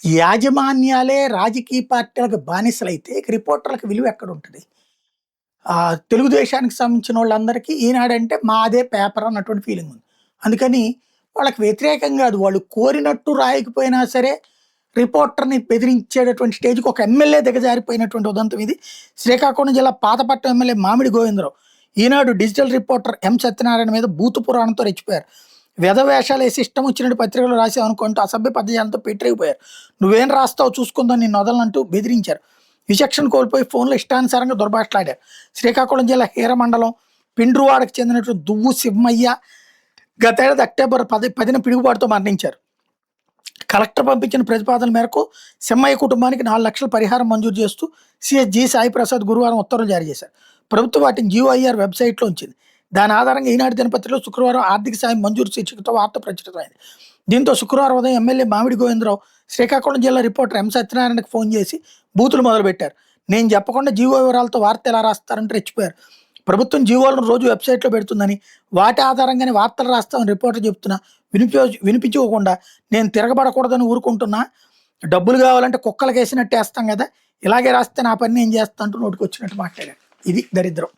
యాజమాన్యాలే రాజకీయ పార్టీలకు బానిసలైతే ఇక రిపోర్టర్లకు విలువ ఎక్కడుంటది? తెలుగుదేశానికి సంబంధించిన వాళ్ళందరికీ ఈనాడంటే మాదే పేపర్ అన్నటువంటి ఫీలింగ్ ఉంది. అందుకని వాళ్ళకి వ్యతిరేకం గాదు. వాళ్ళు కోరినట్టు రాయకపోయినా సరే రిపోర్టర్‌ని బెదిరించేటటువంటి స్టేజ్‌కి ఒక ఎమ్మెల్యే దిగజారిపోయినటువంటి ఉదంతం ఇది. శ్రీకాకుళం జిల్లా పాతపట్నం ఎమ్మెల్యే మామిడి గోవిందరావు ఈనాడు డిజిటల్ రిపోర్టర్ ఎం. సత్యనారాయణ మీద బూతు పురాణంతో రెచ్చిపోయారు. వేషాలేసి ఇష్టం వచ్చినట్టు పత్రికలో రాసావనుకుంటూ అసభ్య పదజాలంతో పెట్టిపోయారు. నువ్వేం రాస్తావో చూసుకుందాం నిన్ను వదలనంటూ బెదిరించారు. విచక్షణ కోల్పోయి ఫోన్‌లో ఇష్టానుసారంగా దుర్భాషలాడారు. శ్రీకాకుళం జిల్లా హీరమండలం పిండ్రువాడకు చెందినటువంటి దువ్వు శివమయ్య గతేడాది అక్టోబర్ 10న పిడుగుపాటుతో మరణించారు. కలెక్టర్ పంపించిన ప్రతిపాదన మేరకు సెమ్మయ్య కుటుంబానికి 4 లక్షల పరిహారం మంజూరు చేస్తూ సీఎస్ జి సాయి ప్రసాద్ గురువారం ఉత్తర్వులు జారీ చేశారు. ప్రభుత్వం వాటిని జీఓఐఆర్ వెబ్సైట్లో ఉంచింది. దాని ఆధారంగా ఈనాడు దినపత్రికలో శుక్రవారం ఆర్థిక సాయం మంజూరు శీర్షికతో వార్త ప్రచురితమైంది. దీంతో శుక్రవారం ఉదయం ఎమ్మెల్యే మామిడి గోవిందరావు శ్రీకాకుళం జిల్లా రిపోర్టర్ ఎం. సత్యనారాయణకు ఫోన్ చేసి బూతులు మొదలుపెట్టారు. నేను చెప్పకుండా జీవో వివరాలతో వార్త ఎలా రాస్తారంటే రెచ్చిపోయారు. ప్రభుత్వం జీవోలను రోజు వెబ్సైట్లో పెడుతుందని, వాటి ఆధారంగానే వార్తలు రాస్తామని రిపోర్టర్ చెప్తున్నా వినిపించుకోకుండా నేను తిరగబడకూడదని ఊరుకుంటున్నా. డబ్బులు కావాలంటే కుక్కలకి వేసినట్టు వేస్తాం కదా, ఇలాగే రాస్తే నా పని నేను చేస్తా అంటూ నోటికి వచ్చినట్టు మాట్లాడారు. ఇది దరిద్రం.